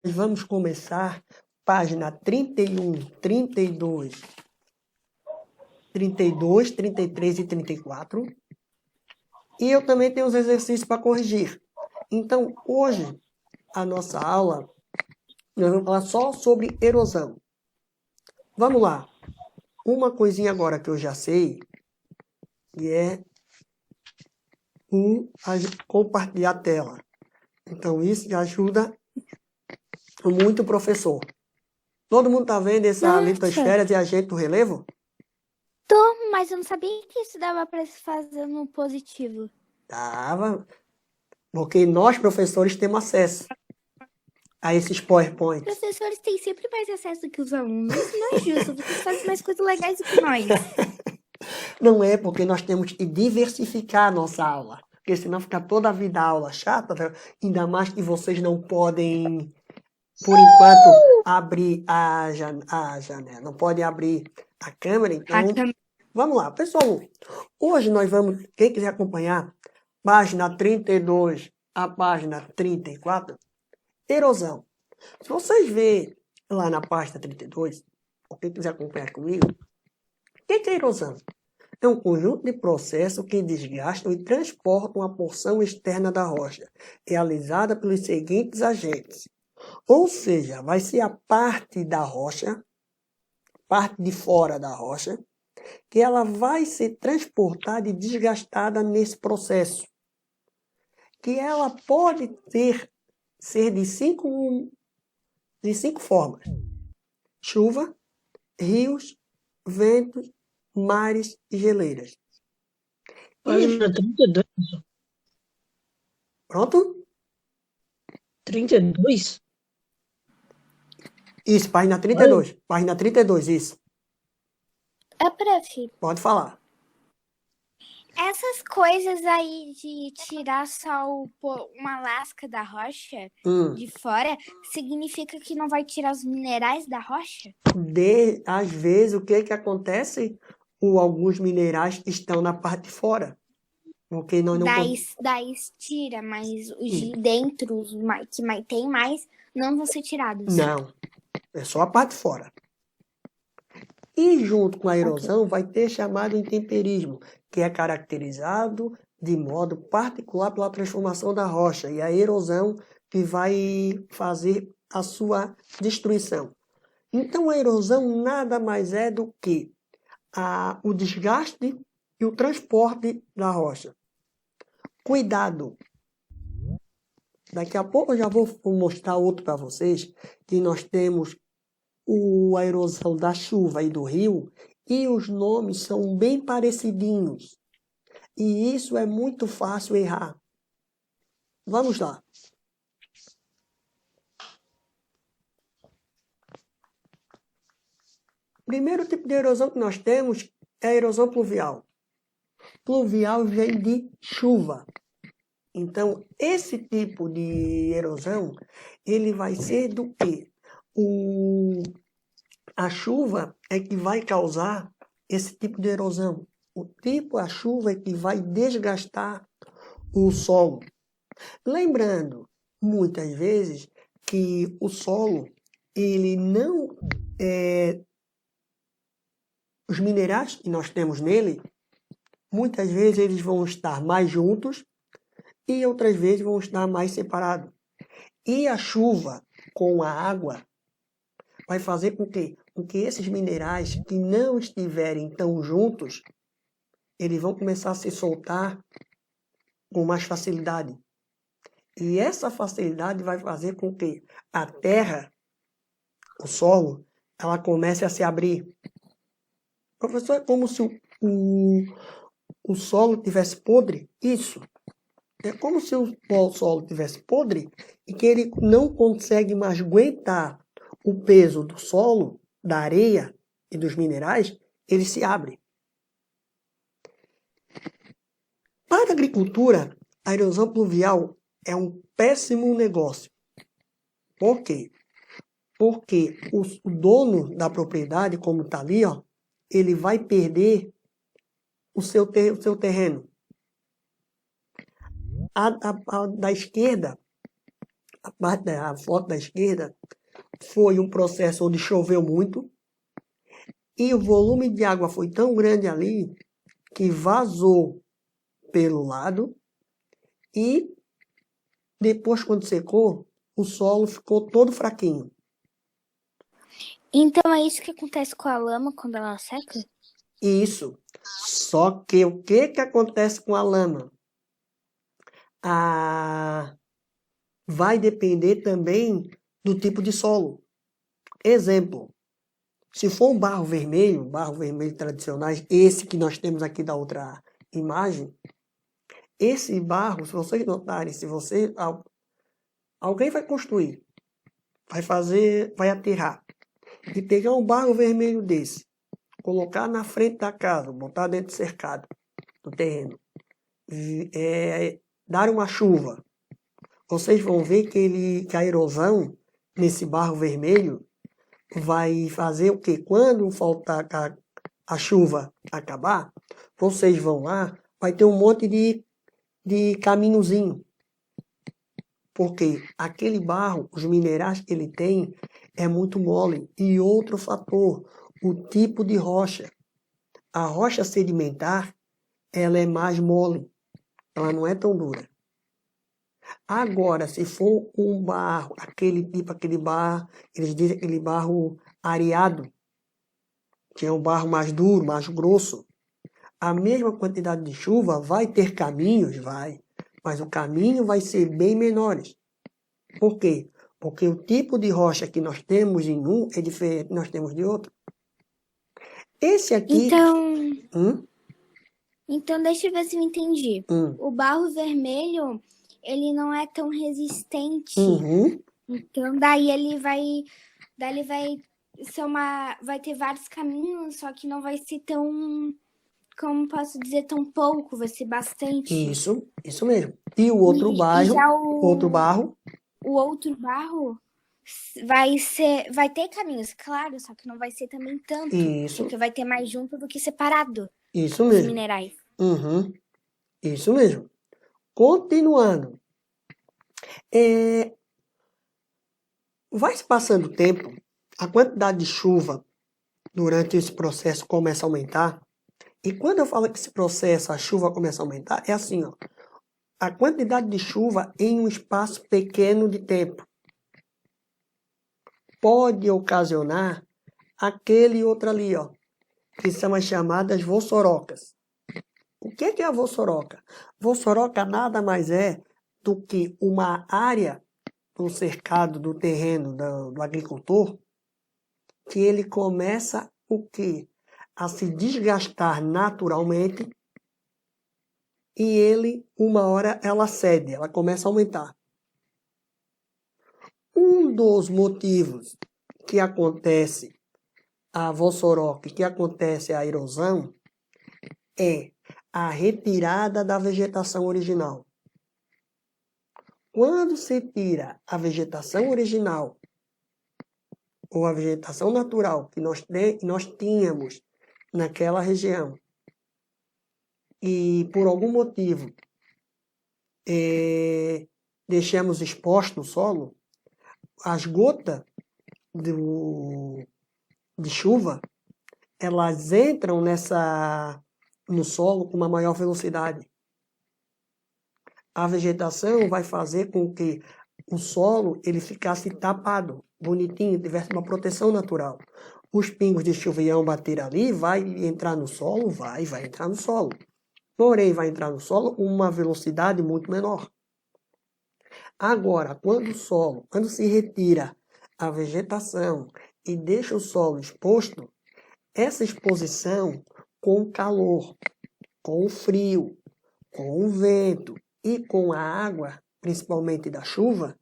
Vamos começar página 31, 32, 32, 33 e 34. E eu também tenho os exercícios para corrigir. Então, hoje, a nossa aula, nós vamos falar só sobre erosão. Vamos lá. Uma coisinha agora que eu já sei, que é compartilhar a tela. Então, isso já ajuda muito o professor. Todo mundo está vendo essa litosfera de agente do relevo? Tô, mas eu não sabia que isso dava pra se fazer no positivo. Tava, porque nós, professores, temos acesso a esses PowerPoints. Professores têm sempre mais acesso do que os alunos. Isso não é justo. Vocês fazem mais coisas legais do que nós. Não é porque nós temos que diversificar a nossa aula. Porque senão fica toda a vida a aula chata, né? Ainda mais que vocês não podem, por enquanto, abrir a janela. Não podem abrir a câmera, então... Vamos lá, pessoal. Hoje nós vamos, quem quiser acompanhar, página 32 a página 34, erosão. Se vocês verem lá na página 32, ou quem quiser acompanhar comigo, o que é erosão? É um conjunto de processos que desgastam e transportam a porção externa da rocha, realizada pelos seguintes agentes. Ou seja, vai ser a parte da rocha, parte de fora da rocha, que ela vai ser transportada e desgastada nesse processo. Que ela pode ser de cinco formas. Chuva, rios, ventos, mares e geleiras. Página 32. Pronto? 32? Isso, página 32. Página 32, isso. Prof, Pode falar. essas coisas aí de tirar só uma lasca da rocha de fora, significa que não vai tirar os minerais da rocha? Às vezes, o que acontece? Alguns minerais estão na parte de fora. Porque nós não Daí tira, mas os de dentro, os que tem mais, não vão ser tirados. Não, é só a parte de fora. E junto com a erosão vai ter chamado intemperismo, que é caracterizado de modo particular pela transformação da rocha e a erosão que vai fazer a sua destruição. Então a erosão nada mais é do que o desgaste e o transporte da rocha. Cuidado! Daqui a pouco eu já vou mostrar outro para vocês, que nós temos a erosão da chuva e do rio, e os nomes são bem parecidinhos. E isso é muito fácil errar. Vamos lá. O primeiro tipo de erosão que nós temos é a erosão pluvial. Pluvial vem de chuva. Então, esse tipo de erosão, ele vai ser do quê? A chuva é que vai causar esse tipo de erosão. A chuva é que vai desgastar o solo. Lembrando, muitas vezes, que o solo, ele não... os minerais que nós temos nele, muitas vezes eles vão estar mais juntos e outras vezes vão estar mais separados. E a chuva com a água vai fazer com que esses minerais que não estiverem tão juntos, eles vão começar a se soltar com mais facilidade. E essa facilidade vai fazer com que a terra, o solo, ela comece a se abrir. Professor, é como se o solo tivesse podre? Isso. É como se o solo tivesse podre e que ele não consegue mais aguentar o peso do solo, da areia e dos minerais, ele se abre. Para a agricultura, a erosão pluvial é um péssimo negócio. Por quê? Porque o dono da propriedade, como está ali, ó, ele vai perder o seu terreno. Da esquerda, a foto da esquerda foi um processo onde choveu muito e o volume de água foi tão grande ali que vazou pelo lado e depois, quando secou, o solo ficou todo fraquinho. Então é isso que acontece com a lama quando ela seca? Isso. Só que o que acontece com a lama? Vai depender também do tipo de solo. Exemplo, se for um barro vermelho tradicionais, esse que nós temos aqui da outra imagem, esse barro, se vocês notarem, alguém vai construir, vai aterrar, e pegar um barro vermelho desse, colocar na frente da casa, botar dentro do cercado, do terreno, dar uma chuva, vocês vão ver que a erosão nesse barro vermelho vai fazer o quê? Quando faltar a chuva acabar, vocês vão lá, vai ter um monte de caminhozinho. Porque aquele barro, os minerais que ele tem, é muito mole. E outro fator, o tipo de rocha. A rocha sedimentar, ela é mais mole. Ela não é tão dura. Agora, se for um barro, aquele barro, eles dizem aquele barro areado, que é um barro mais duro, mais grosso, a mesma quantidade de chuva vai ter caminhos, vai, mas o caminho vai ser bem menores. Por quê? Porque o tipo de rocha que nós temos em um é diferente que nós temos de outro. Esse aqui... Então deixa eu ver se eu entendi. O barro vermelho, ele não é tão resistente. Então daí ele vai ter vários caminhos, só que não vai ser tão, como posso dizer, tão pouco, vai ser bastante. Isso mesmo. E o outro barro? O outro barro vai ter caminhos, claro, só que não vai ser também tanto. Porque vai ter mais junto do que separado. Isso mesmo. Os minerais. Isso mesmo. Continuando. Vai se passando o tempo, a quantidade de chuva durante esse processo começa a aumentar. E quando eu falo que esse processo, a chuva começa a aumentar, é assim, ó. A quantidade de chuva em um espaço pequeno de tempo pode ocasionar aquele outro ali, ó, que são as chamadas vossorocas. O que é a vossoroca? Vossoroca nada mais é do que uma área do cercado do terreno do agricultor que ele começa o quê? A se desgastar naturalmente e ele, uma hora, ela cede, ela começa a aumentar. Um dos motivos que acontece a vossoroca, que acontece a erosão, é a retirada da vegetação original. Quando se tira a vegetação original, ou a vegetação natural que nós tínhamos naquela região, e por algum motivo deixamos exposto no solo, as gotas de chuva, elas entram no solo com uma maior velocidade. A vegetação vai fazer com que o solo ele ficasse tapado, bonitinho, tivesse uma proteção natural. Os pingos de chuva iam bater ali, vai entrar no solo? Vai entrar no solo. Porém, vai entrar no solo com uma velocidade muito menor. Agora, quando se retira a vegetação e deixa o solo exposto, essa exposição com o calor, com o frio, com o vento e com a água, principalmente da chuva,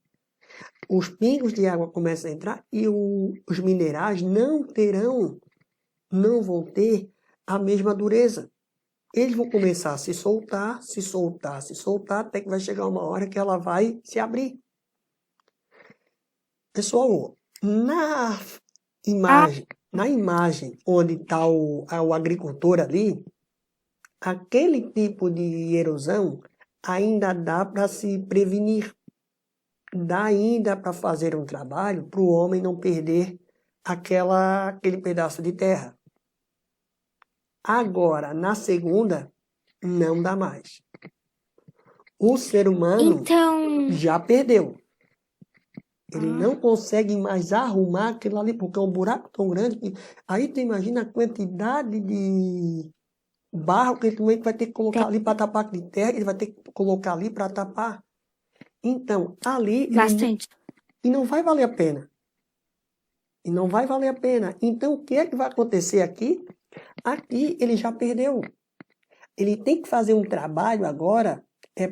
os pingos de água começam a entrar e os minerais não vão ter a mesma dureza. Eles vão começar a se soltar, até que vai chegar uma hora que ela vai se abrir. Pessoal, na imagem onde está o agricultor ali, aquele tipo de erosão ainda dá para se prevenir. dá ainda para fazer um trabalho para o homem não perder aquele pedaço de terra. Agora, na segunda, não dá mais. O ser humano Então, já perdeu. Ele não consegue mais arrumar aquilo ali, porque é um buraco tão grande que aí tu imagina a quantidade de barro que ele também vai ter que colocar ali para tapar aquele terra, ele vai ter que colocar ali para tapar. Então, ali bastante. e não vai valer a pena. E não vai valer a pena. Então, o que é que vai acontecer aqui? Aqui ele já perdeu. Ele tem que fazer um trabalho agora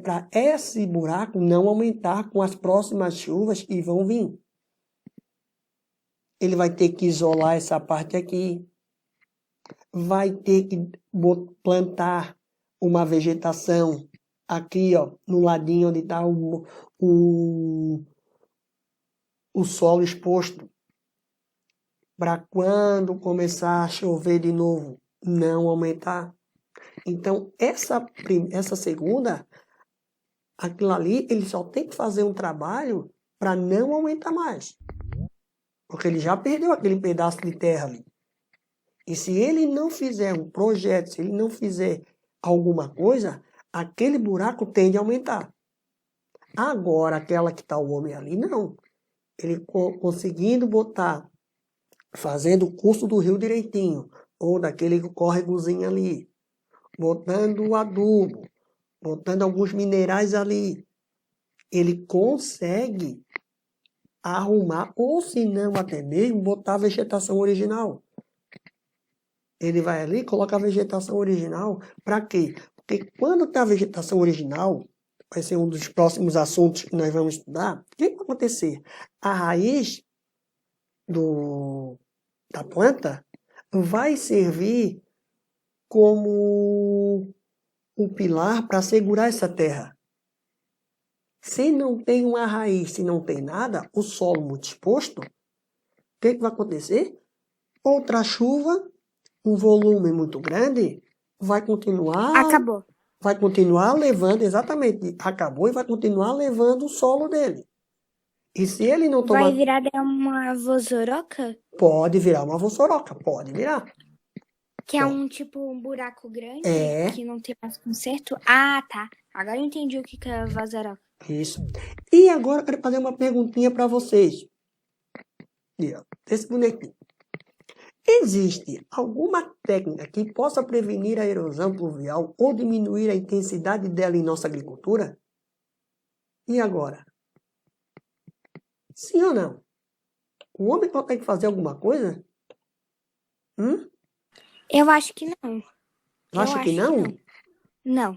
para esse buraco não aumentar com as próximas chuvas que vão vir. Ele vai ter que isolar essa parte aqui. Vai ter que plantar uma vegetação aqui, ó, no ladinho onde está o solo exposto. Para quando começar a chover de novo, não aumentar. Então, essa segunda, aquilo ali, ele só tem que fazer um trabalho para não aumentar mais. Porque ele já perdeu aquele pedaço de terra ali. E se ele não fizer um projeto, se ele não fizer alguma coisa, aquele buraco tende a aumentar. Agora, aquela que está o homem ali, não. Ele conseguindo botar, fazendo o curso do rio direitinho, ou daquele córregozinho ali, botando o adubo, botando alguns minerais ali, ele consegue arrumar, ou se não até mesmo, botar a vegetação original. Ele vai ali e coloca a vegetação original. Para quê? Porque quando está a vegetação original, vai ser um dos próximos assuntos que nós vamos estudar, o que vai acontecer? A raiz da planta vai servir como um pilar para segurar essa terra. Se não tem uma raiz, se não tem nada, o solo muito exposto, o que vai acontecer? Outra chuva, um volume muito grande, vai continuar levando, exatamente, acabou e vai continuar levando o solo dele. E se ele não tomar... Vai virar uma vossoroca? Pode virar uma vossoroca, pode virar. Que é um buraco grande, que não tem mais conserto? Ah, tá. Agora eu entendi o que é vossoroca. Isso. E agora eu quero fazer uma perguntinha para vocês. Esse bonequinho. Existe alguma técnica que possa prevenir a erosão pluvial ou diminuir a intensidade dela em nossa agricultura? E agora? Sim ou não? O homem consegue fazer alguma coisa? Eu acho que não. Acha que não? Não.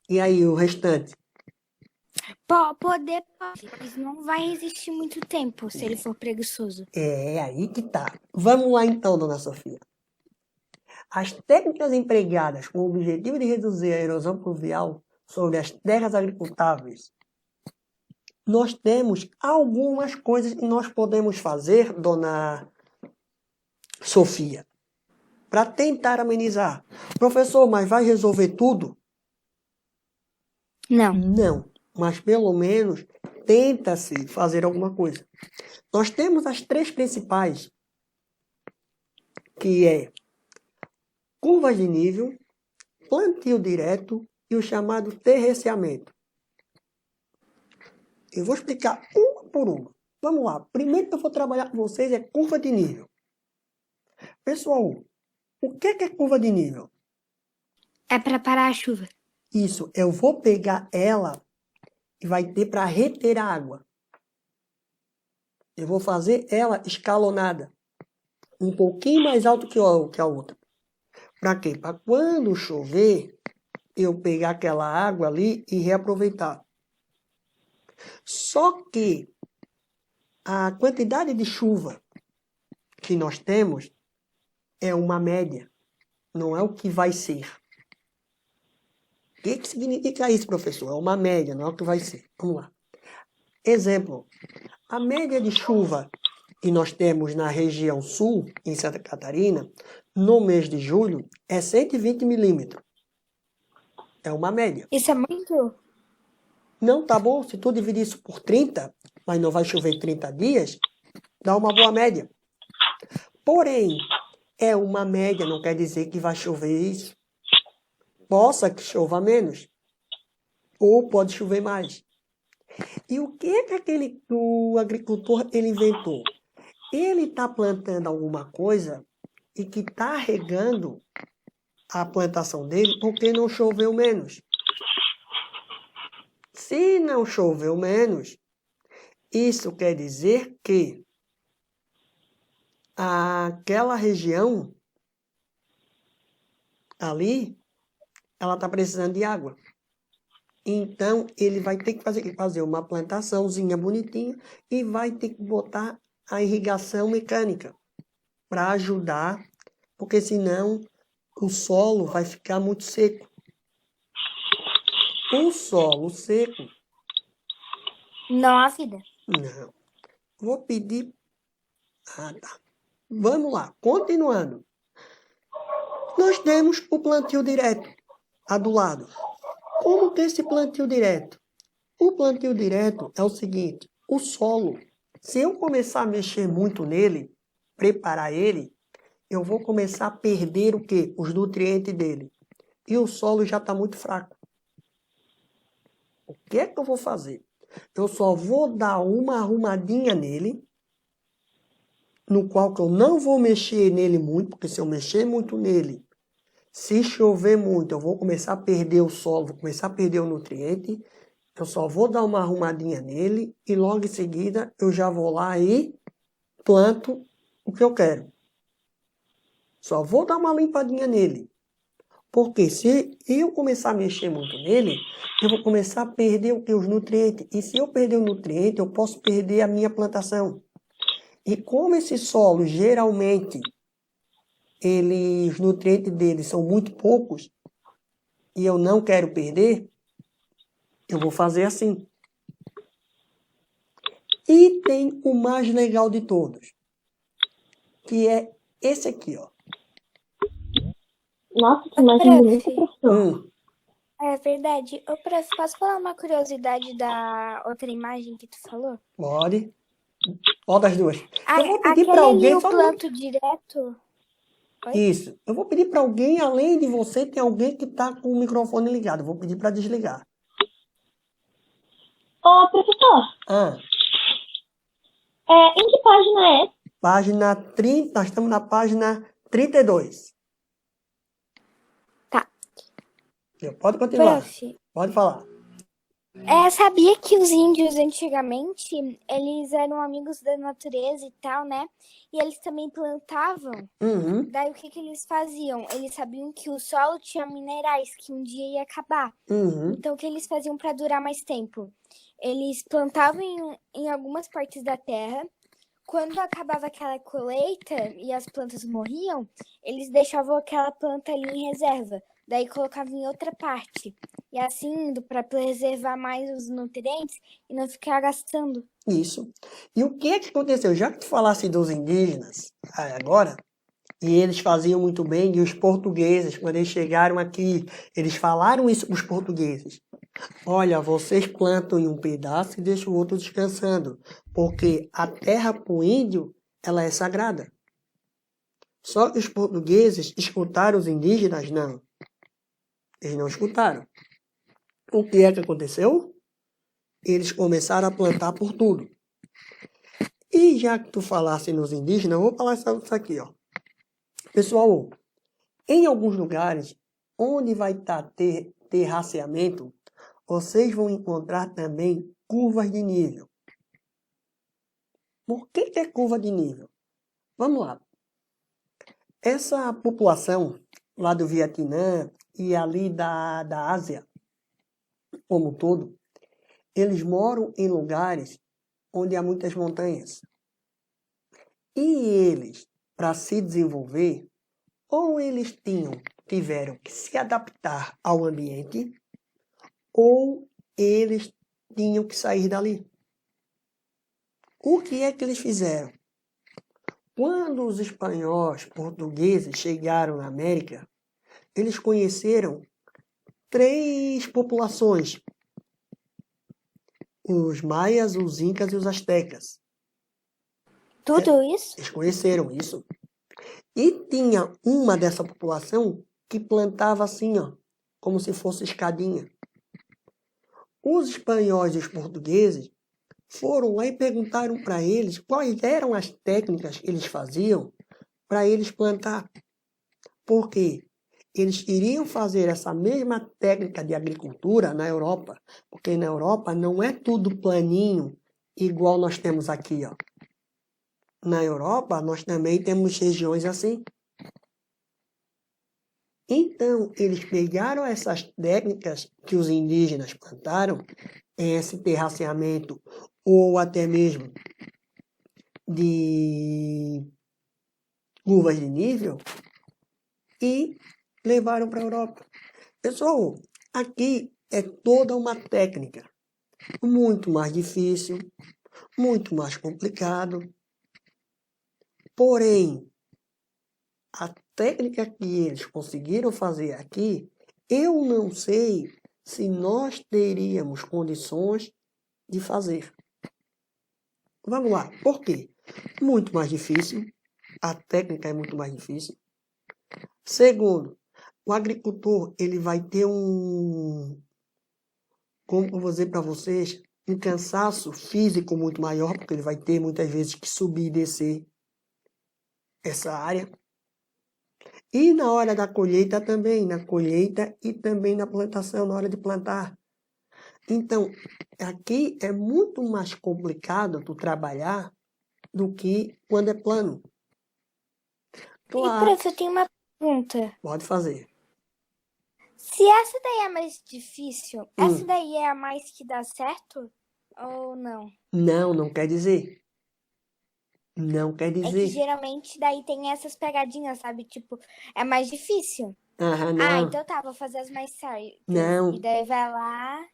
E aí, o restante? Poder pode, mas não vai resistir muito tempo se ele for preguiçoso. É aí que tá. Vamos lá então, dona Sofia. As técnicas empregadas com o objetivo de reduzir a erosão pluvial sobre as terras agricultáveis, nós temos algumas coisas que nós podemos fazer, dona Sofia, para tentar amenizar. Professor, mas vai resolver tudo? Não. Não, mas pelo menos tenta-se fazer alguma coisa. Nós temos as 3 principais, que é curvas de nível, plantio direto e o chamado terraceamento. Eu vou explicar uma por uma. Vamos lá. Primeiro que eu vou trabalhar com vocês é curva de nível. Pessoal, o que é curva de nível? É para parar a chuva. Isso, eu vou pegar ela e vai ter para reter a água. Eu vou fazer ela escalonada, um pouquinho mais alto que a outra. Para quê? Para quando chover, eu pegar aquela água ali e reaproveitar. Só que a quantidade de chuva que nós temos é uma média, não é o que vai ser. O que significa isso, professor? É uma média, não é o que vai ser. Vamos lá. Exemplo, a média de chuva que nós temos na região sul, em Santa Catarina, no mês de julho, é 120 milímetros. É uma média. Isso é muito? Não tá bom? Se tu dividir isso por 30, mas não vai chover 30 dias, dá uma boa média. Porém, é uma média, não quer dizer que vai chover isso. Possa que chova menos. Ou pode chover mais. E o que é que o agricultor ele inventou? Ele está plantando alguma coisa e que está regando a plantação dele porque não choveu menos. Se não choveu menos, isso quer dizer que aquela região ali, ela está precisando de água. Então, ele vai ter que fazer uma plantaçãozinha bonitinha e vai ter que botar a irrigação mecânica para ajudar, porque senão o solo vai ficar muito seco. O solo seco... Não há vida. Não. Vou pedir... Ah, tá. Vamos lá, continuando. Nós temos o plantio direto, adulado. Como que é esse plantio direto? O plantio direto é o seguinte, o solo, se eu começar a mexer muito nele, preparar ele, eu vou começar a perder o quê? Os nutrientes dele. E o solo já está muito fraco. O que é que eu vou fazer? Eu só vou dar uma arrumadinha nele, no qual que eu não vou mexer nele muito, porque se eu mexer muito nele, se chover muito, eu vou começar a perder o solo, vou começar a perder o nutriente. Eu só vou dar uma arrumadinha nele e logo em seguida eu já vou lá e planto o que eu quero. Só vou dar uma limpadinha nele. Porque se eu começar a mexer muito nele, eu vou começar a perder o que? Os nutrientes. E se eu perder o nutriente, eu posso perder a minha plantação. E como esse solo, geralmente, os nutrientes dele são muito poucos, e eu não quero perder, eu vou fazer assim. E tem o mais legal de todos, que é esse aqui, ó. Nossa, que imagem bonita, professor. É verdade. Ô, prof, posso falar uma curiosidade da outra imagem que tu falou? Pode. Qual das duas? Ah, Eu vou pedir para aquele ali, alguém... o planto direto. Oi? Isso. Eu vou pedir para alguém, além de você, tem alguém que está com o microfone ligado. Eu vou pedir para desligar. Ô, professor, em que página é? Página 30, nós estamos na página 32. Tá. Pode continuar. Prof, Pode falar. sabia que os índios antigamente, eles eram amigos da natureza e tal, né? E eles também plantavam. Uhum. Daí o que eles faziam? Eles sabiam que o solo tinha minerais, que um dia ia acabar. Uhum. Então o que eles faziam para durar mais tempo? Eles plantavam em algumas partes da terra. Quando acabava aquela colheita e as plantas morriam, eles deixavam aquela planta ali em reserva. Daí colocavam em outra parte. E assim indo para preservar mais os nutrientes e não ficar gastando. Isso. E o que é que aconteceu? Já que tu falasse dos indígenas agora, e eles faziam muito bem, e os portugueses, quando eles chegaram aqui, eles falaram isso para os portugueses. Olha, vocês plantam em um pedaço e deixam o outro descansando, porque a terra para o índio, ela é sagrada. Só que os portugueses escutaram os indígenas? Não. Eles não escutaram. O que é que aconteceu? Eles começaram a plantar por tudo. E já que tu falasse nos indígenas, eu vou falar isso aqui, ó. Pessoal, em alguns lugares onde vai ter terraceamento, vocês vão encontrar também curvas de nível. Por que é curva de nível? Vamos lá. Essa população lá do Vietnã e ali da Ásia, como um todo, eles moram em lugares onde há muitas montanhas. E eles, para se desenvolver, ou eles tiveram que se adaptar ao ambiente, ou eles tinham que sair dali. O que é que eles fizeram? Quando os espanhóis, portugueses chegaram na América, eles conheceram 3 populações. os maias, os incas e os astecas. Tudo isso? Eles conheceram isso. E tinha uma dessa população que plantava assim, ó, como se fosse escadinha. Os espanhóis e os portugueses foram lá e perguntaram para eles quais eram as técnicas que eles faziam para eles plantar. Por quê? Eles queriam fazer essa mesma técnica de agricultura na Europa, porque na Europa não é tudo planinho, igual nós temos aqui, ó. Na Europa, nós também temos regiões assim. Então, eles pegaram essas técnicas que os indígenas plantaram, esse terraceamento, ou até mesmo de curvas de nível, e levaram para a Europa. Pessoal, aqui é toda uma técnica muito mais difícil, muito mais complicado. Porém, a técnica que eles conseguiram fazer aqui, eu não sei se nós teríamos condições de fazer. Vamos lá, por quê? Muito mais difícil, a técnica é muito mais difícil. Segundo, o agricultor ele vai ter como eu vou dizer para vocês, um cansaço físico muito maior, porque ele vai ter muitas vezes que subir e descer essa área. E na hora da colheita também, na colheita e também na plantação, na hora de plantar. Então, aqui é muito mais complicado tu trabalhar do que quando é plano. E, prof, eu tenho uma pergunta. Pode fazer. Se essa daí é mais difícil, essa daí é a mais que dá certo? Ou não? Não quer dizer. Não quer É que dizer. geralmente daí tem essas pegadinhas, sabe? Tipo, é mais difícil. Não. Então tá, vou fazer as mais certas. Não. E daí vai lá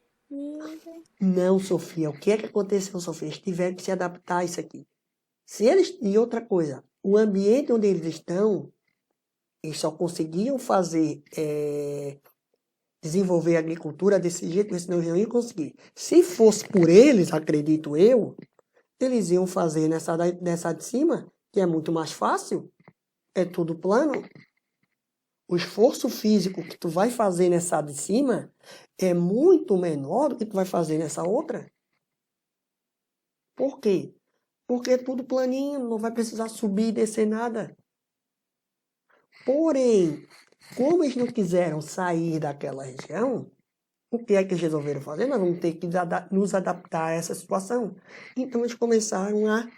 Não, Sofia. O que é que aconteceu, Sofia? Eles tiveram que se adaptar a isso aqui. E outra coisa, o ambiente onde eles estão, eles só conseguiam fazer, desenvolver a agricultura desse jeito, porque senão eles não iam conseguir. Se fosse por eles, acredito eu, eles iam fazer nessa de cima, que é muito mais fácil, é tudo plano. O esforço físico que tu vai fazer nessa de cima é muito menor do que tu vai fazer nessa outra. Por quê? Porque é tudo planinho, não vai precisar subir e descer nada. Porém, como eles não quiseram sair daquela região, o que é que eles resolveram fazer? Nós vamos ter que nos adaptar a essa situação. Então, eles começaram a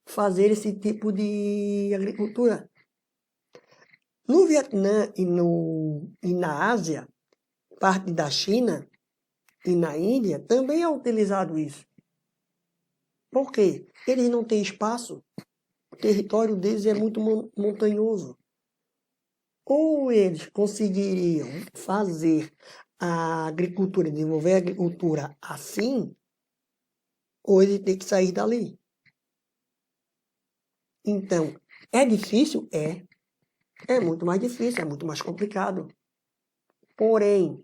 fazer esse tipo de agricultura. No Vietnã e na Ásia, parte da China e na Índia, também é utilizado isso. Por quê? Eles não têm espaço. O território deles é muito montanhoso. Ou eles conseguiriam fazer a agricultura, desenvolver a agricultura assim, ou eles têm que sair dali. Então, é difícil? É. É muito mais difícil, é muito mais complicado. Porém,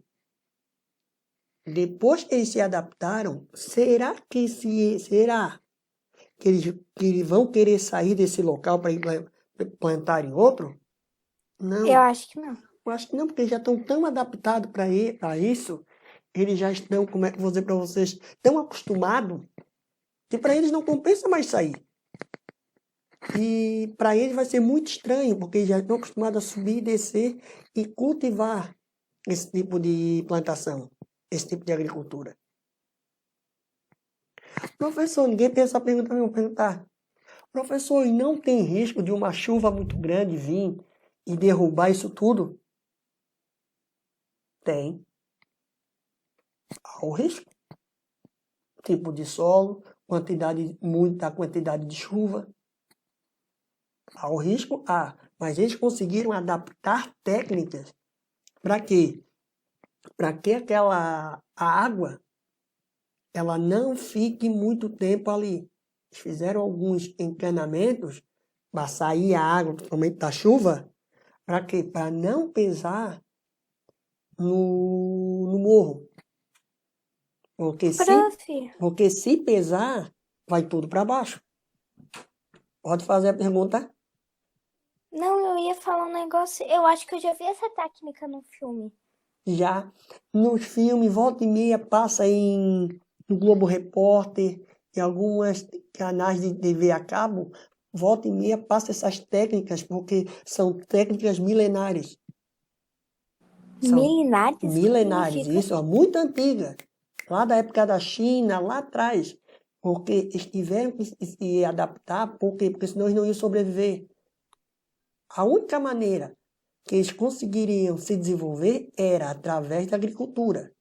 depois que eles se adaptaram, será que eles vão querer sair desse local para ir plantar em outro? Não. Eu acho que não. Eu acho que não, porque eles já estão tão adaptados para isso, eles já estão, como é que eu vou dizer para vocês, tão acostumados, que para eles não compensa mais sair. E para eles vai ser muito estranho, porque eles já estão acostumados a subir, descer e cultivar esse tipo de plantação, esse tipo de agricultura. Professor, ninguém pensa a pergunta, não perguntar. Professor, e não tem risco de uma chuva muito grande vir e derrubar isso tudo? Tem. Há o risco. Tipo de solo, muita quantidade de chuva. Há o risco? Há. Mas eles conseguiram adaptar técnicas para quê? Para que a água ela não fique muito tempo ali. Eles fizeram alguns encanamentos para sair a água, principalmente da chuva, para quê? Para não pesar no morro. Porque se pesar, vai tudo para baixo. Pode fazer a pergunta? Não, eu ia falar um negócio. Eu acho que eu já vi essa técnica no filme. Já nos filmes, volta e meia, passa no Globo Repórter, em alguns canais de TV a cabo, volta e meia passa essas técnicas, porque são técnicas milenares. Milenares? Milenares, isso, ó, muito antiga. Lá da época da China, lá atrás. Porque eles tiveram que se adaptar, porque senão eles não iam sobreviver. A única maneira que eles conseguiriam se desenvolver era através da agricultura.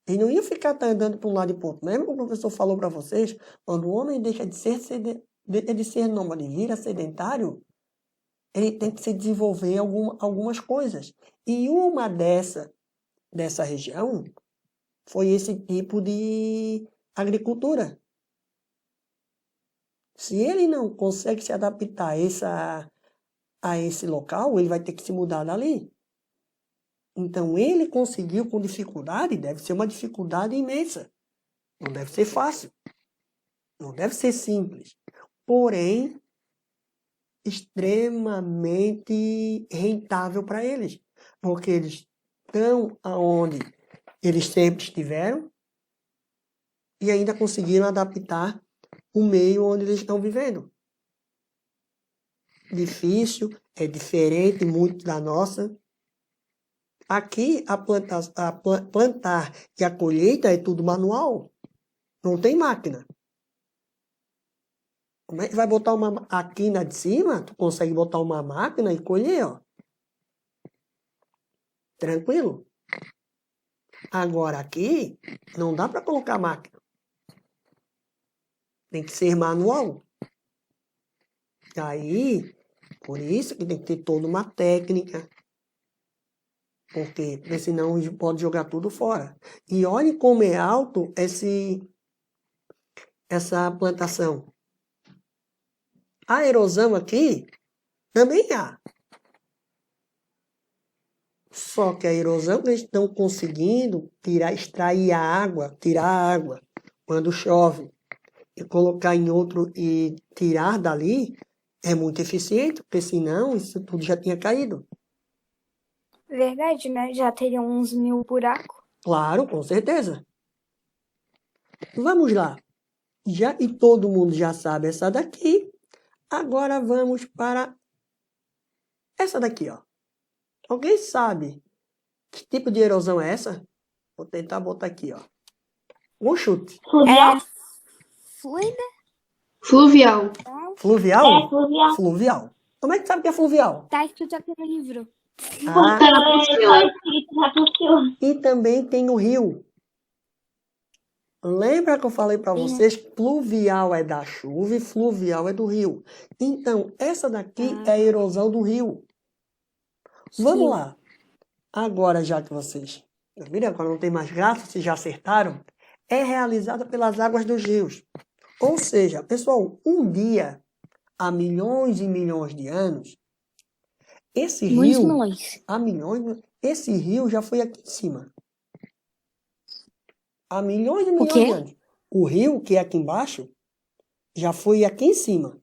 Eles não iam ficar andando para um lado e para o outro. Lembra que o professor falou para vocês? Quando o homem deixa de ser nômade e vira sedentário, ele tem que se desenvolver algumas coisas. E uma dessa região foi esse tipo de agricultura. Se ele não consegue se adaptar a esse local, ele vai ter que se mudar dali. Então, ele conseguiu com dificuldade, deve ser uma dificuldade imensa. Não deve ser fácil. Não deve ser simples. Porém, extremamente rentável para eles. Porque eles estão aonde eles sempre estiveram e ainda conseguiram adaptar o meio onde eles estão vivendo. Difícil, é diferente muito da nossa. Aqui, plantar e a colheita é tudo manual. Não tem máquina. Como é que vai botar aqui na de cima? Tu consegue botar uma máquina e colher, ó. Tranquilo? Agora aqui, não dá para colocar máquina. Tem que ser manual. Aí, por isso que tem que ter toda uma técnica. Porque senão pode jogar tudo fora. E olhe como é alto essa plantação. A erosão aqui também há. Só que a erosão eles estão conseguindo extrair a água, tirar a água quando chove e colocar em outro e tirar dali é muito eficiente, porque senão isso tudo já tinha caído. Verdade, né? Já teriam uns 1000 buracos. Claro, com certeza. Vamos lá. E todo mundo já sabe essa daqui. Agora vamos para essa daqui, ó. Alguém sabe que tipo de erosão é essa? Vou tentar botar aqui, ó. Um chute. Fluvial? Fluida? Fluvial. Fluvial? É, fluvial. Fluvial. Como é que sabe que é fluvial? Tá escrito aqui no livro. Ah, Porque tá escrito na apostila. e também tem o rio. Lembra que eu falei para vocês que pluvial é da chuva e fluvial é do rio. Então, essa daqui é a erosão do rio. Vamos lá. Agora, já que vocês viram, agora não tem mais graça, vocês já acertaram, é realizada pelas águas dos rios. Ou seja, pessoal, um dia, há milhões e milhões de anos, esse rio já foi aqui em cima. Há milhões e milhões de anos. O rio, que é aqui embaixo, já foi aqui em cima.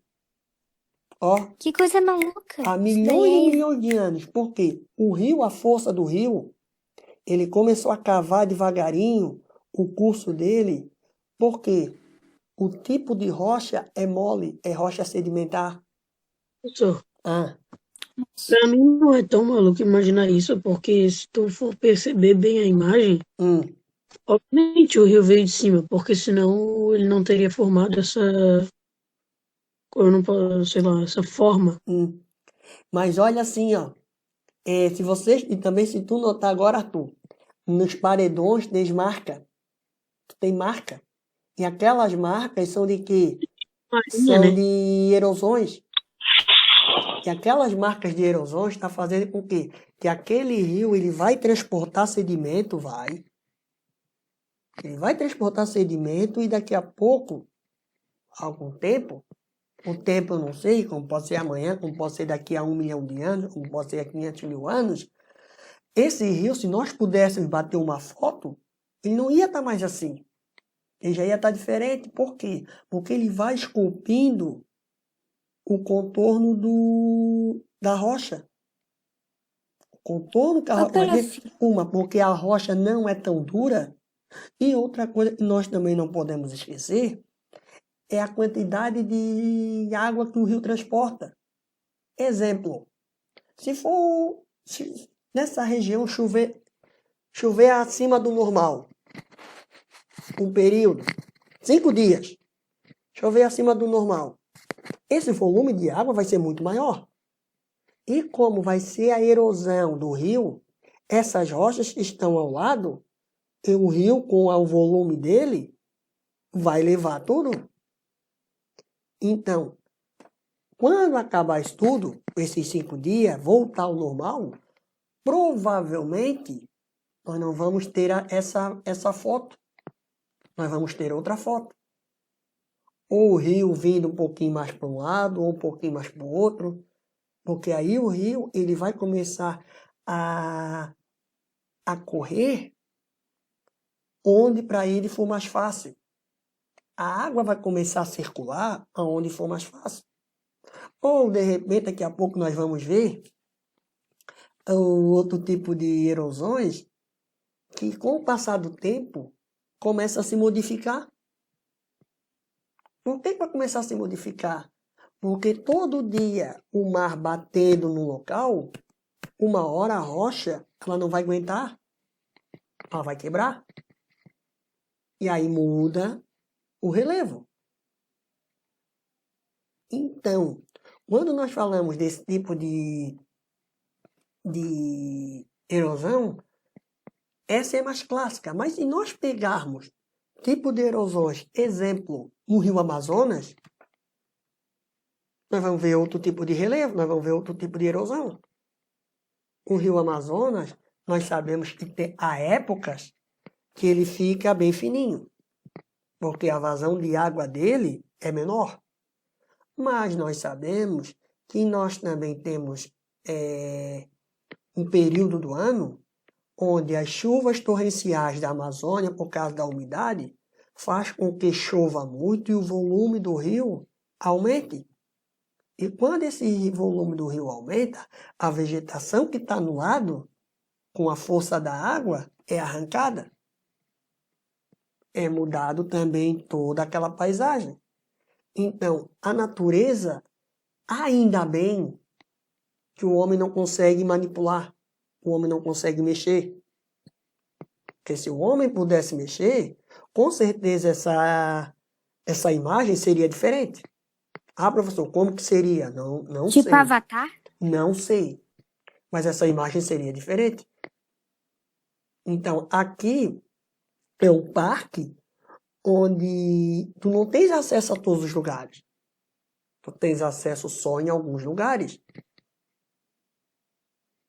Ó, Que coisa maluca. há milhões e milhões de anos. Porque o rio, a força do rio, ele começou a cavar devagarinho o curso dele, porque o tipo de rocha é mole, é rocha sedimentar. Professor, Ah, pra mim não é tão maluco imaginar isso, porque se tu for perceber bem a imagem, obviamente o rio veio de cima, porque senão ele não teria formado essa, eu não posso, sei lá, essa forma. Mas olha assim, ó. Se vocês, e também se tu notar agora, Arthur, nos paredões tem marca. Tem marca. E aquelas marcas são de quê? São de erosões. E aquelas marcas de erosões estão fazendo com que aquele rio ele vai transportar sedimento, vai. Ele vai transportar sedimento e daqui a pouco, algum tempo, o tempo eu não sei, como pode ser amanhã, como pode ser daqui a 1 milhão de anos, como pode ser a 500 mil anos, esse rio, se nós pudéssemos bater uma foto, ele não ia estar mais assim. Ele já ia estar diferente. Por quê? Porque ele vai esculpindo o contorno da rocha. O contorno que a rocha vai ver, porque a rocha não é tão dura. E outra coisa que nós também não podemos esquecer é a quantidade de água que o rio transporta. Exemplo, se nessa região chover acima do normal, um período, 5 dias, chover acima do normal, esse volume de água vai ser muito maior. E como vai ser a erosão do rio, essas rochas que estão ao lado, e o rio, com o volume dele, vai levar tudo. Então, quando acabar isso tudo, esses 5 dias, voltar ao normal, provavelmente nós não vamos ter essa foto. Nós vamos ter outra foto. Ou o rio vindo um pouquinho mais para um lado, ou um pouquinho mais para o outro. Porque aí o rio ele vai começar a correr onde para ele for mais fácil. A água vai começar a circular aonde for mais fácil. Ou, de repente, daqui a pouco nós vamos ver o outro tipo de erosões que, com o passar do tempo, começa a se modificar. Por que vai começar a se modificar? Porque todo dia o mar batendo no local, uma hora a rocha ela não vai aguentar. Ela vai quebrar. E aí muda o relevo. Então, quando nós falamos desse tipo de erosão, essa é mais clássica. Mas se nós pegarmos tipo de erosões, exemplo, no Rio Amazonas, nós vamos ver outro tipo de relevo, nós vamos ver outro tipo de erosão. O Rio Amazonas, nós sabemos que há épocas que ele fica bem fininho, porque a vazão de água dele é menor. Mas nós sabemos que nós também temos um período do ano onde as chuvas torrenciais da Amazônia, por causa da umidade, faz com que chova muito e o volume do rio aumente. E quando esse volume do rio aumenta, a vegetação que está no lado, com a força da água, é arrancada. É mudado também toda aquela paisagem. Então, a natureza, ainda bem que o homem não consegue manipular, o homem não consegue mexer. Porque se o homem pudesse mexer, com certeza essa imagem seria diferente. Ah, professor, como que seria? Não sei. Tipo Avatar? Não sei. Mas essa imagem seria diferente. Então, aqui é um parque onde tu não tens acesso a todos os lugares. Tu tens acesso só em alguns lugares.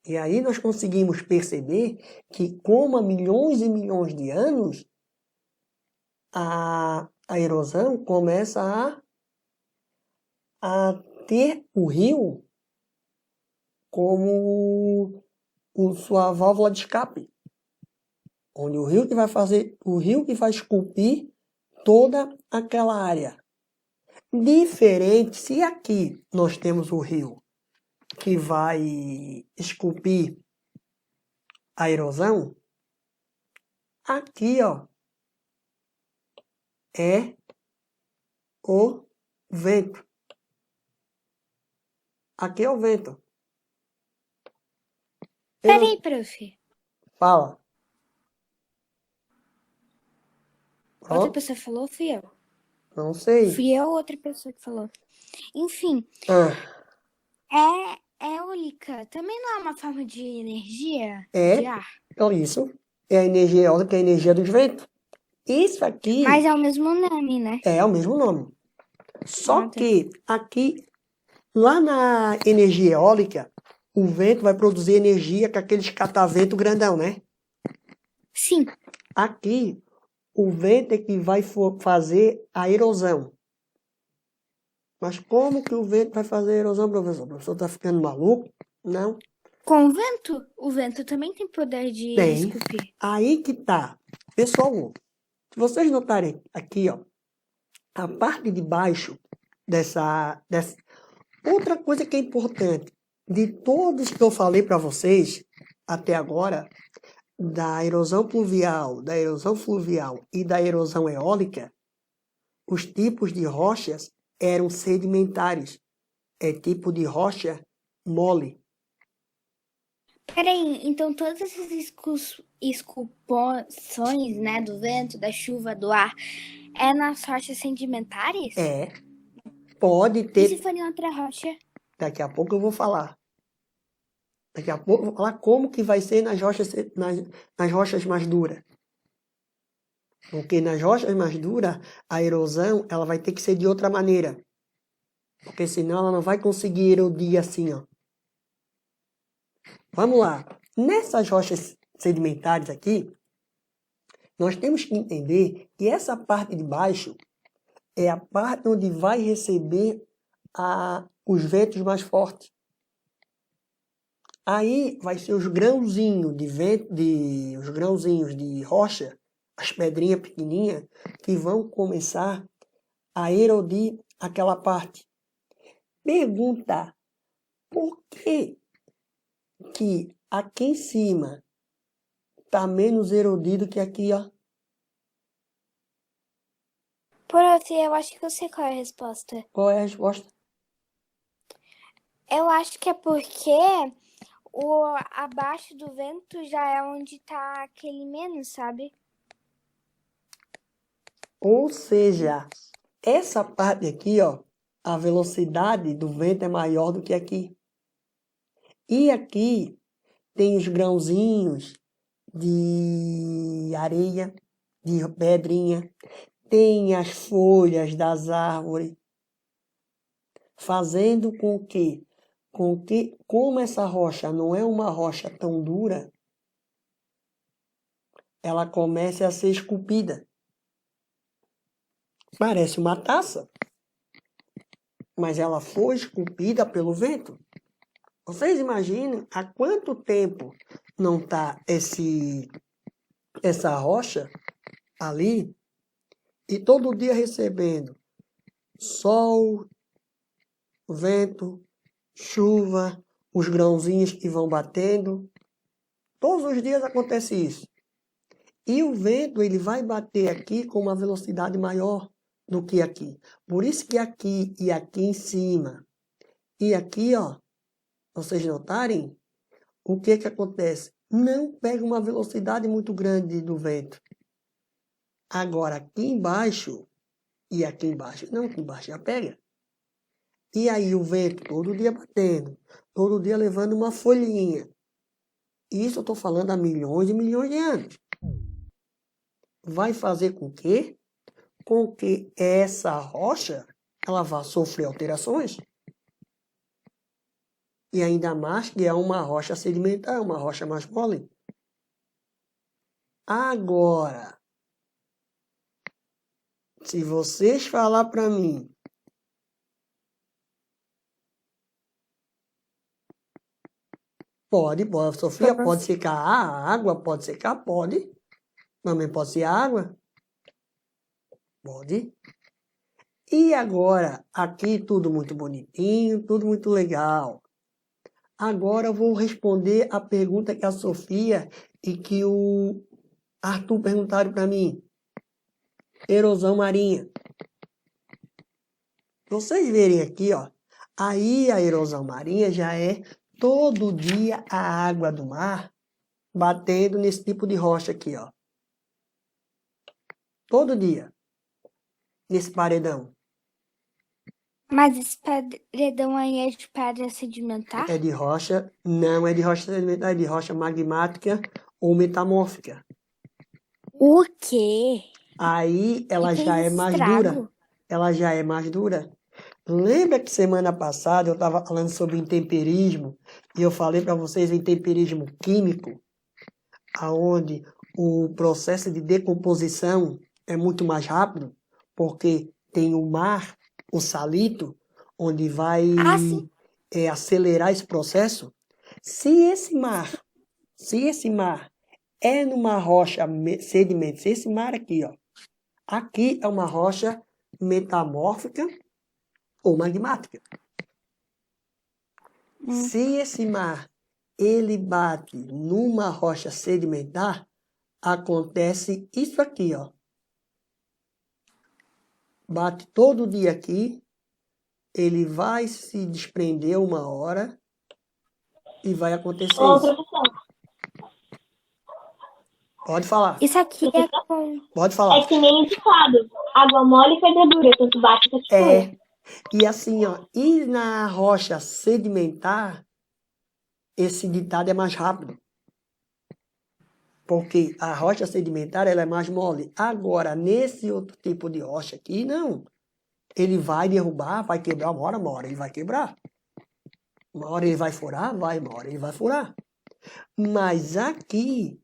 E aí nós conseguimos perceber que, como há milhões e milhões de anos, a erosão começa a ter o rio como sua válvula de escape. Onde o rio que vai esculpir toda aquela área. Diferente, se aqui nós temos o rio que vai esculpir a erosão, aqui, ó, é o vento. Aqui é o vento. Peraí, prof. Fala. Outra pessoa falou, fui eu. Não sei. Fui eu ou outra pessoa que falou. Enfim, eólica também não é uma forma de energia de ar? É isso. É a energia eólica, é a energia dos ventos. Isso aqui... Mas é o mesmo nome, né? É o mesmo nome. Só que aqui, lá na energia eólica, o vento vai produzir energia com aqueles catavento grandão, né? Sim. Aqui, o vento é que vai fazer a erosão. Mas como que o vento vai fazer a erosão, professor? O professor está ficando maluco? Não. Com o vento? O vento também tem poder de esculpir. Aí que tá. Pessoal, Se vocês notarem aqui, ó, a parte de baixo dessa... Outra coisa que é importante, de todos que eu falei para vocês até agora, da erosão pluvial, da erosão fluvial e da erosão eólica, os tipos de rochas eram sedimentares. É tipo de rocha mole. Peraí, então todas essas esculpões, né, do vento, da chuva, do ar, é nas rochas sedimentares? É. Pode E ter. se for em outra rocha? Daqui a pouco eu vou falar. Daqui a pouco eu vou falar como que vai ser nas rochas mais duras. Porque nas rochas mais duras, a erosão ela vai ter que ser de outra maneira. Porque senão ela não vai conseguir erodir assim, ó. Vamos lá. Nessas rochas sedimentares aqui, nós temos que entender que essa parte de baixo é a parte onde vai receber os ventos mais fortes. Aí vai ser os grãozinhos de vento, os grãozinhos de rocha, as pedrinhas pequenininhas, que vão começar a erodir aquela parte. Pergunta, por que aqui em cima está menos erodido que aqui, ó? Prof, eu acho que eu sei qual é a resposta. Qual é a resposta? Eu acho que é porque abaixo do vento já é onde tá aquele menos, sabe? Ou seja, essa parte aqui, ó, a velocidade do vento é maior do que aqui. E aqui tem os grãozinhos de areia, de pedrinha, tem as folhas das árvores, fazendo com que, como essa rocha não é uma rocha tão dura, ela comece a ser esculpida. Parece uma taça, mas ela foi esculpida pelo vento. Vocês imaginem há quanto tempo não está essa rocha ali e todo dia recebendo sol, vento, chuva, os grãozinhos que vão batendo. Todos os dias acontece isso. E o vento ele vai bater aqui com uma velocidade maior do que aqui. Por isso que aqui e aqui em cima e aqui, ó, vocês notarem, o que acontece? Não pega uma velocidade muito grande do vento. Agora, aqui embaixo e aqui embaixo, não, aqui embaixo já pega. E aí o vento todo dia batendo, todo dia levando uma folhinha. Isso eu estou falando há milhões e milhões de anos. Vai fazer com que essa rocha ela vá sofrer alterações. E ainda mais que é uma rocha sedimentar, uma rocha mais mole. Agora, se vocês falar para mim pode, Sofia, pode secar a água, pode secar, pode. Também pode ser água. Pode. E agora, aqui tudo muito bonitinho, tudo muito legal. Agora eu vou responder a pergunta que a Sofia e que o Arthur perguntaram para mim. Erosão marinha. Vocês verem aqui, ó. Aí a erosão marinha já é todo dia a água do mar batendo nesse tipo de rocha aqui, ó. Todo dia. Nesse paredão. Mas esse paredão aí é de pedra sedimentar? É de rocha, não é de rocha sedimentar, é de rocha magmática ou metamórfica. O quê? Aí ela já é mais dura. Ela já é mais dura. Lembra que semana passada eu estava falando sobre intemperismo e eu falei para vocês o intemperismo químico, aonde o processo de decomposição é muito mais rápido, porque tem o mar, o salito, onde vai acelerar esse processo. Se esse mar é numa rocha sedimento, se esse mar aqui, ó, Aqui é uma rocha metamórfica ou magmática. Se esse mar ele bate numa rocha sedimentar, acontece isso aqui, ó. Bate todo dia aqui, ele vai se desprender uma hora e vai acontecer Ô, isso. professor, Pode falar, Isso aqui é com. pode falar. é que nem ditado. Água mole e pedra dura. Tanto bate quanto fura. É, e assim, ó, e na rocha sedimentar, esse ditado é mais rápido. Porque a rocha sedimentar ela é mais mole. Agora, nesse outro tipo de rocha aqui, não. Ele vai derrubar, vai quebrar uma hora ele vai quebrar. Uma hora ele vai furar, uma hora ele vai furar. Mas aqui,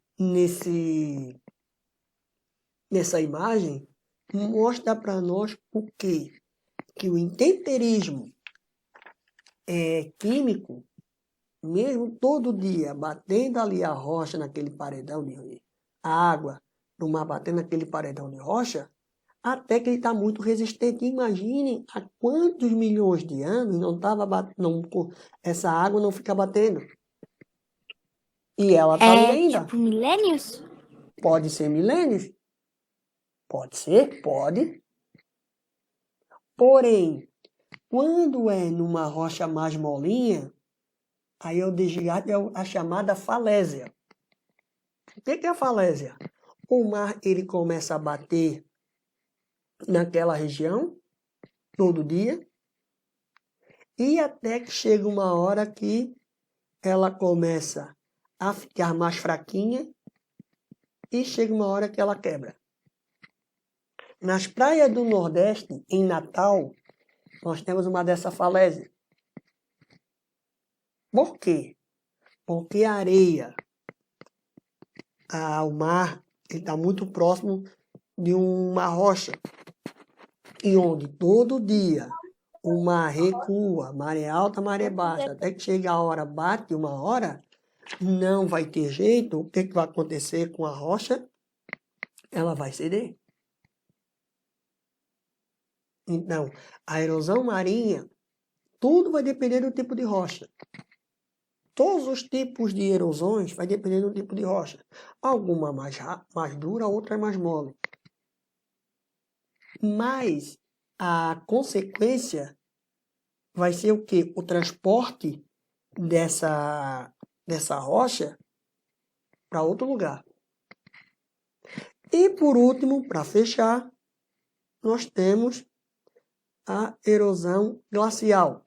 nessa imagem, mostra para nós o quê? Que o intemperismo químico, mesmo todo dia, batendo ali a rocha naquele paredão de água, no mar batendo naquele paredão de rocha, até que ele está muito resistente. Imaginem há quantos milhões de anos essa água não fica batendo. E ela está ali ainda. Tipo milênios? Pode ser milênios. Pode ser, pode. Porém, quando é numa rocha mais molinha, aí eu desgaste a chamada falésia. O que é a falésia? O mar ele começa a bater naquela região todo dia e até que chega uma hora que ela começa a ficar mais fraquinha e chega uma hora que ela quebra. Nas praias do Nordeste, em Natal, nós temos uma dessa falésia. Por quê? Porque a areia, o mar, está muito próximo de uma rocha. E onde todo dia o mar recua, maré alta, maré baixa, até que chega a hora, bate uma hora, não vai ter jeito. O que vai acontecer com a rocha? Ela vai ceder. Então, a erosão marinha, tudo vai depender do tipo de rocha. Todos os tipos de erosões vai depender do tipo de rocha. Alguma mais dura, outra é mais mole. Mas a consequência vai ser o quê? O transporte dessa rocha para outro lugar. E por último, para fechar, nós temos a erosão glacial.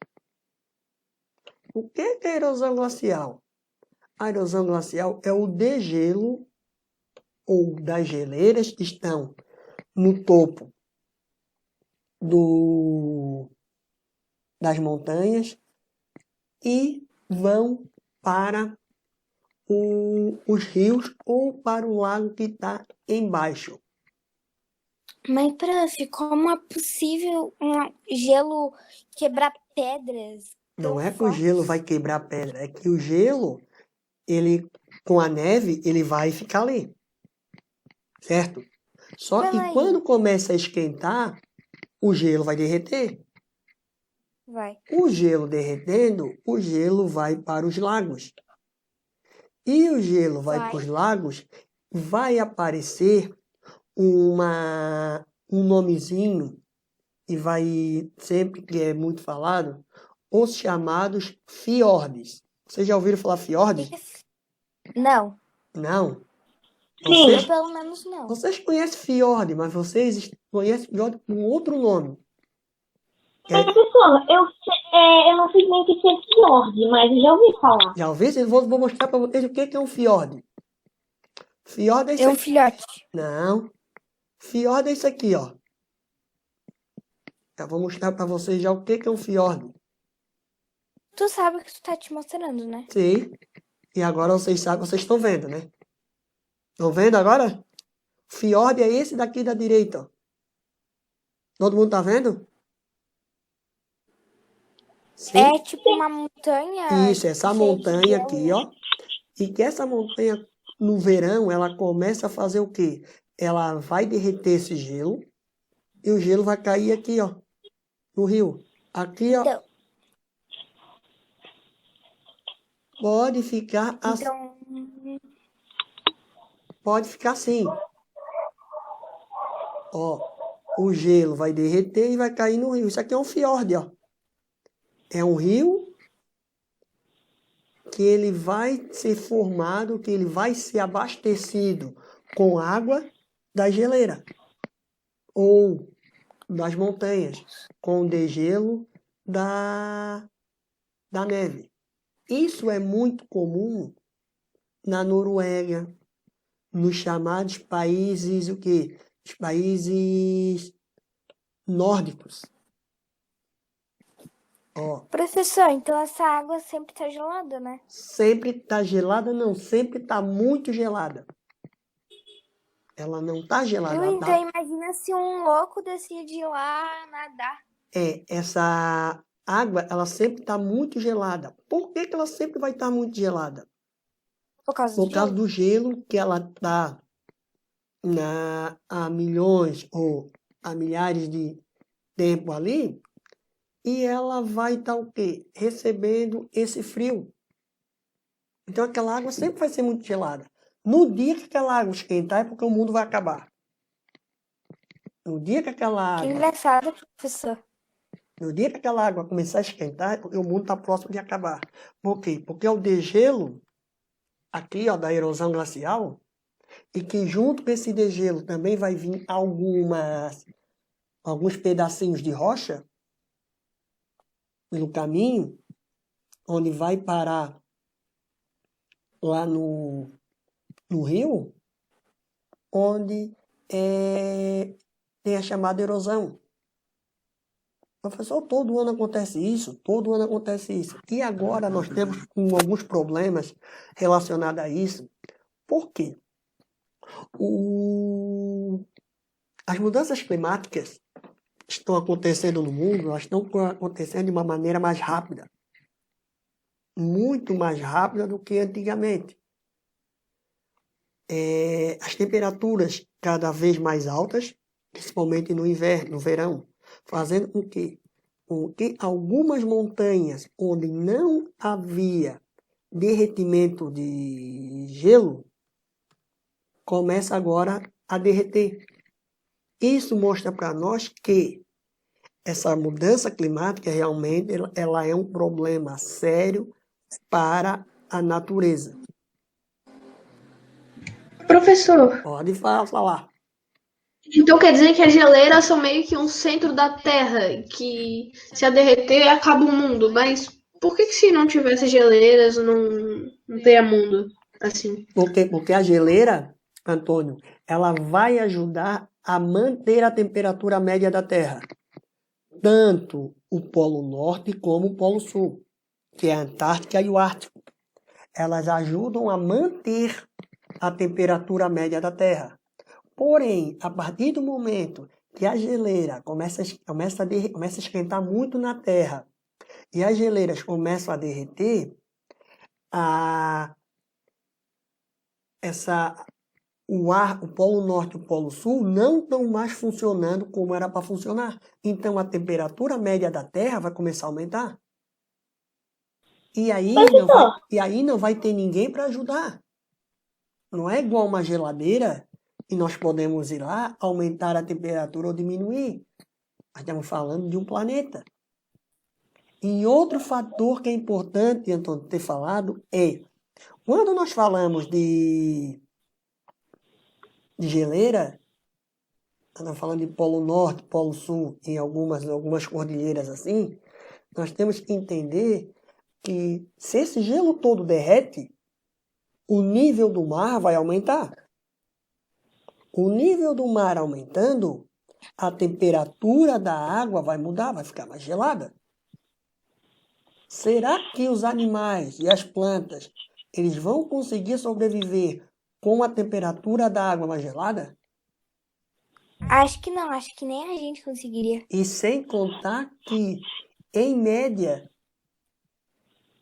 O que é erosão glacial? A erosão glacial é o degelo ou das geleiras que estão no topo das montanhas e vão para os rios ou para o lago que está embaixo. Mas, prof, como é possível um gelo quebrar pedras? Não é que o gelo vai quebrar a pedra, é que o gelo, ele, com a neve, ele vai ficar ali. Certo? Só que quando começa a esquentar, o gelo vai derreter. Vai. O gelo derretendo, o gelo vai para os lagos. E o gelo vai para os lagos, vai aparecer um nomezinho, e vai, sempre que é muito falado, os chamados fiordes. Vocês já ouviram falar fiordes? Não. Não? Sim. Pelo menos não. Vocês conhecem fiord, mas vocês conhecem fiord com outro nome. Professor, eu não sei nem o que é fiord, mas eu já ouvi falar. Já ouviu? Eu vou mostrar para vocês o que é um fiord. Fiord é isso aqui. É um filhote. Não. Fiord é isso aqui, ó. Eu vou mostrar para vocês já o que é um fiord. Tu sabe o que tu tá te mostrando, né? Sim. E agora vocês sabem, vocês estão vendo, né? Estão vendo agora? Fiord é esse daqui da direita, ó. Todo mundo tá vendo? Sim. É tipo uma montanha. Isso, essa montanha aqui, ó. E que essa montanha, no verão, ela começa a fazer o quê? Ela vai derreter esse gelo E o gelo vai cair aqui, ó, no rio. Aqui, ó, Então, pode ficar assim. então, Pode ficar assim. Ó, o gelo vai derreter e vai cair no rio. Isso aqui é um fiord, ó. É um rio que ele vai ser formado, que ele vai ser abastecido com água da geleira ou das montanhas, com degelo da neve. Isso é muito comum na Noruega, nos chamados países, o quê? Os países nórdicos. Ó, professor, então essa água sempre tá gelada, né? sempre tá gelada, não, sempre tá muito gelada. Ela não tá gelada, ela Então tá... imagina se um louco decide ir lá nadar. Essa água, ela sempre tá muito gelada. Por que que ela sempre vai estar muito gelada? Por causa Por do causa gelo. do gelo que ela tá há milhões ou há milhares de tempo ali, e ela vai estar o quê? Recebendo esse frio. Então aquela água sempre vai ser muito gelada. No dia que aquela água esquentar é porque o mundo vai acabar. No dia que aquela Que água, engraçado, professor. no dia que aquela água começar a esquentar é porque o mundo está próximo de acabar. Por quê? Porque é o degelo aqui, ó, da erosão glacial, e que junto com esse degelo também vai vir alguns pedacinhos de rocha pelo caminho, onde vai parar lá no rio, onde tem a chamada erosão. Professor, todo ano acontece isso, todo ano acontece isso. E agora nós temos alguns problemas relacionados a isso. Por quê? As mudanças climáticas estão acontecendo no mundo, elas estão acontecendo de uma maneira mais rápida. Muito mais rápida do que antigamente. As temperaturas cada vez mais altas, principalmente no inverno, no verão, fazendo com que algumas montanhas onde não havia derretimento de gelo, começa agora a derreter. Isso mostra para nós que essa mudança climática realmente ela é um problema sério para a natureza. Professor, Pode falar. então quer dizer que as geleiras são meio que um centro da Terra, que se a derreter acaba o mundo, mas por que se não tivesse geleiras não teria mundo assim? Porque a geleira, Antônio, ela vai ajudar a manter a temperatura média da Terra. Tanto o Polo Norte como o Polo Sul, que é a Antártica e o Ártico. Elas ajudam a manter a temperatura média da Terra. Porém, a partir do momento que a geleira começa a esquentar muito na Terra e as geleiras começam a derreter, o Polo Norte e o Polo Sul não estão mais funcionando como era para funcionar. Então, a temperatura média da Terra vai começar a aumentar. E aí não vai ter ninguém para ajudar. Não é igual uma geladeira e nós podemos ir lá, aumentar a temperatura ou diminuir. Nós estamos falando de um planeta. E outro fator que é importante, Antônio, ter falado é, quando nós falamos de geleira, estamos falando de Polo Norte, Polo Sul, em algumas cordilheiras assim, nós temos que entender que se esse gelo todo derrete, o nível do mar vai aumentar. O nível do mar aumentando, a temperatura da água vai mudar, vai ficar mais gelada. Será que os animais e as plantas, eles vão conseguir sobreviver com a temperatura da água mais gelada? Acho que não, acho que nem a gente conseguiria. E sem contar que, em média,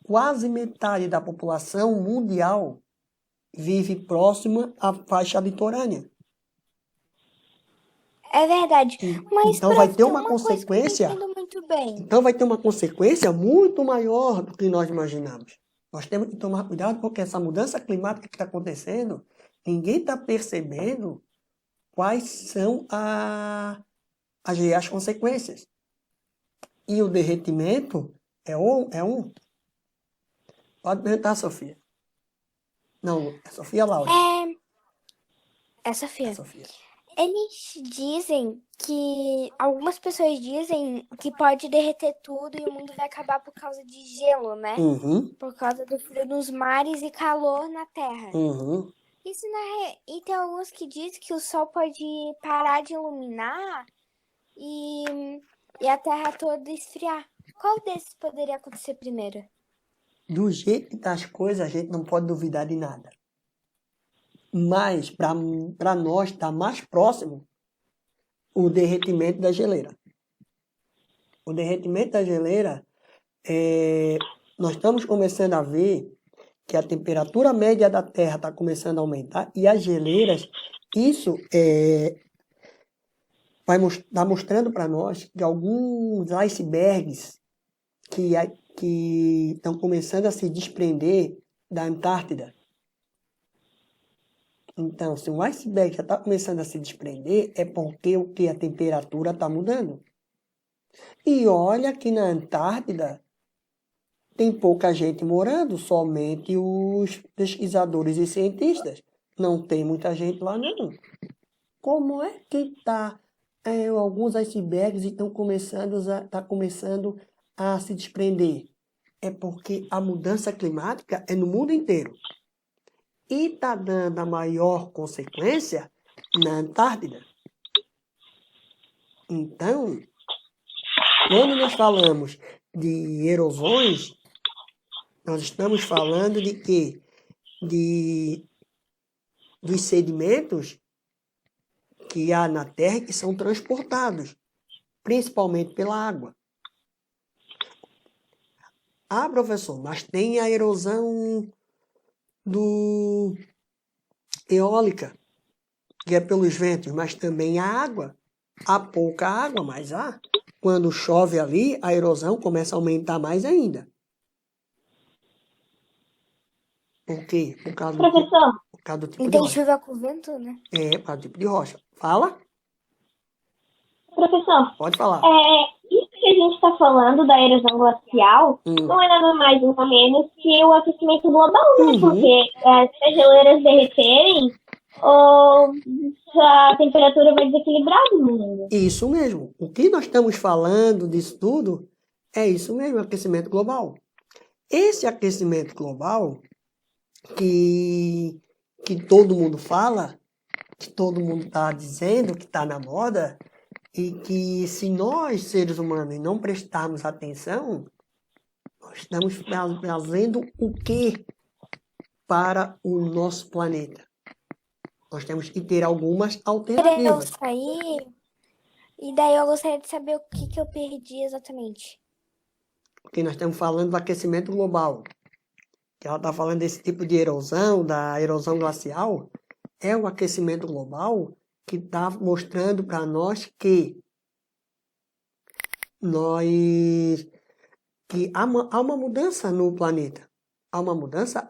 quase metade da população mundial vive próxima à faixa litorânea. É verdade. Mas, Então vai prof, ter tem uma uma coisa que eu não consequência. entendo muito bem. Então vai ter uma consequência muito maior do que nós imaginamos. Nós temos que tomar cuidado porque essa mudança climática que está acontecendo, ninguém está percebendo quais são as consequências. E o derretimento é um. Pode perguntar, Sofia. Não, é Sofia Laura. É, Sofia. É Sofia. Eles dizem que... Algumas pessoas dizem que pode derreter tudo e o mundo vai acabar por causa de gelo, né? Por causa do frio nos mares e calor na Terra. E tem alguns que dizem que o Sol pode parar de iluminar e a Terra toda esfriar. Qual desses poderia acontecer primeiro? Do jeito que tá as coisas, a gente não pode duvidar de nada. Mas, para nós, está mais próximo o derretimento da geleira. O derretimento da geleira, nós estamos começando a ver que a temperatura média da Terra está começando a aumentar e as geleiras, isso vai estar mostrando para nós que alguns icebergs que estão começando a se desprender da Antártida. Então, se um iceberg já está começando a se desprender, é porque a temperatura está mudando. E olha que na Antártida tem pouca gente morando, somente os pesquisadores e cientistas. Não tem muita gente lá, não. Como é que alguns icebergs estão começando a se desprender? É porque a mudança climática é no mundo inteiro. E está dando a maior consequência na Antártida. Então, quando nós falamos de erosões, nós estamos falando de quê? Dos sedimentos que há na Terra e que são transportados, principalmente pela água. Ah, professor, mas tem a erosão eólica, que é pelos ventos, mas também a água. Há pouca água, mas há. Quando chove ali, a erosão começa a aumentar mais ainda. Por quê? Por causa do tipo E de tem rocha. chuva com vento, né? Por causa do tipo de rocha. Fala? Professor, Pode falar. isso que a gente está falando da erosão glacial não é nada mais ou menos que o aquecimento global, né? Porque se as geleiras derreterem, a temperatura vai desequilibrar no mundo. Isso mesmo. O que nós estamos falando disso tudo é isso mesmo, aquecimento global. Esse aquecimento global que todo mundo fala, que todo mundo está dizendo, que está na moda, e que se nós, seres humanos, não prestarmos atenção, nós estamos fazendo o quê para o nosso planeta? Nós temos que ter algumas alternativas. E daí eu gostaria de saber o que eu perdi exatamente. Porque nós estamos falando do aquecimento global. Que ela está falando desse tipo de erosão, da erosão glacial. É o aquecimento global que está mostrando para nós que há uma mudança no planeta. Há uma mudança?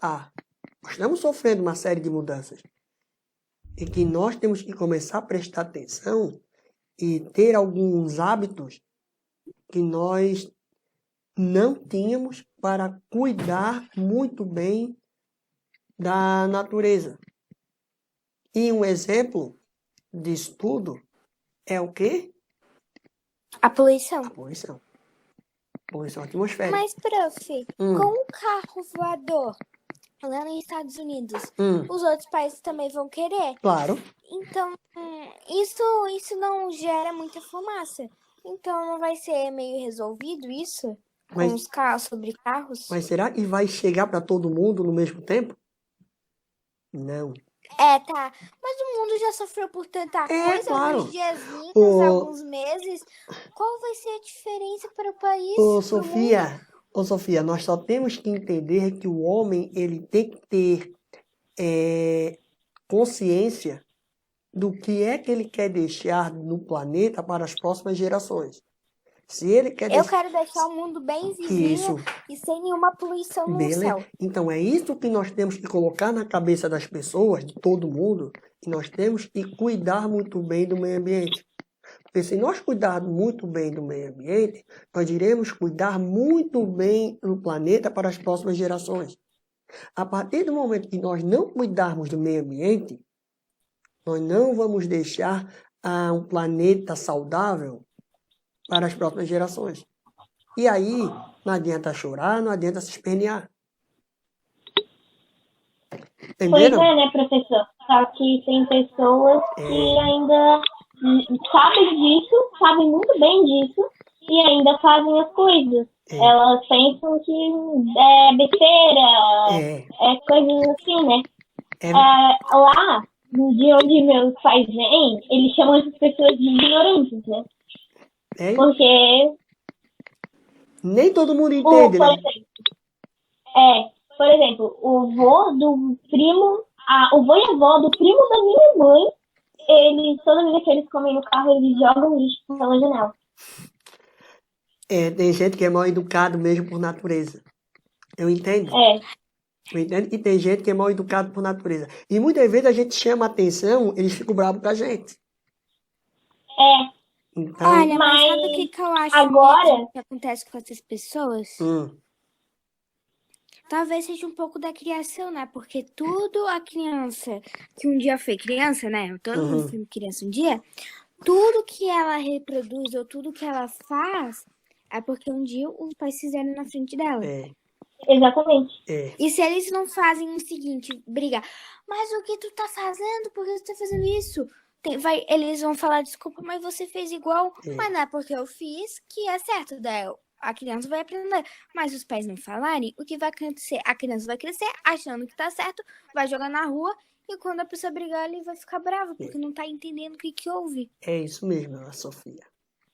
Nós estamos sofrendo uma série de mudanças. E que nós temos que começar a prestar atenção e ter alguns hábitos que nós não tínhamos para cuidar muito bem da natureza. E um exemplo disso tudo é o quê? A poluição. A poluição. Poluição atmosférica. Mas, prof, com um carro voador lá nos Estados Unidos, os outros países também vão querer? Claro. Então, isso não gera muita fumaça. Então, não vai ser meio resolvido isso? Com os carros, sobre carros? Mas será que vai chegar para todo mundo no mesmo tempo? Não. Tá. Mas o mundo já sofreu por tanta coisa, claro. Alguns diazinhos, alguns meses. Qual vai ser a diferença para o país? Sofia, nós só temos que entender que o homem ele tem que ter consciência do que é que ele quer deixar no planeta para as próximas gerações. Se ele quer Eu quero deixar o mundo bem vizinho Isso. e sem nenhuma poluição no Beleza? céu. Então é isso que nós temos que colocar na cabeça das pessoas, de todo mundo, que nós temos que cuidar muito bem do meio ambiente. Porque se nós cuidarmos muito bem do meio ambiente, nós iremos cuidar muito bem do planeta para as próximas gerações. A partir do momento que nós não cuidarmos do meio ambiente, nós não vamos deixar um planeta saudável para as próximas gerações. E aí, não adianta chorar, não adianta se espernear. Entenderam? Pois é, né, professor? Só que tem pessoas que ainda sabem disso, sabem muito bem disso, e ainda fazem as coisas. Elas pensam que é besteira, é coisas assim, né? Lá, de onde meus pais vêm, eles chamam essas pessoas de ignorantes, né? Porque... nem todo mundo entende, por né? exemplo, por exemplo, o vô do primo, o vô e a avó do primo da minha mãe, eles, toda vez que eles comem no carro, eles jogam lixo pela janela. Tem gente que é mal educado mesmo por natureza. Eu entendo. Eu entendo que tem gente que é mal educado por natureza. E muitas vezes a gente chama a atenção, eles ficam bravos com a gente. Então, Olha, mas sabe o que eu acho agora que acontece com essas pessoas? Talvez seja um pouco da criação, né? Porque tudo a criança, que um dia foi criança, né? Todo mundo foi criança um dia. Tudo que ela reproduz ou tudo que ela faz é porque um dia os pais fizeram na frente dela. Exatamente. E se eles não fazem o seguinte, brigar, mas o que tu tá fazendo? Por que tu tá fazendo isso? Eles vão falar, desculpa, mas você fez igual. Mas não é porque eu fiz que é certo. Daí a criança vai aprender. Mas os pais não falarem, o que vai acontecer? A criança vai crescer achando que tá certo, vai jogar na rua e quando a pessoa brigar, ele vai ficar bravo, porque não tá entendendo o que houve. É isso mesmo, Sofia.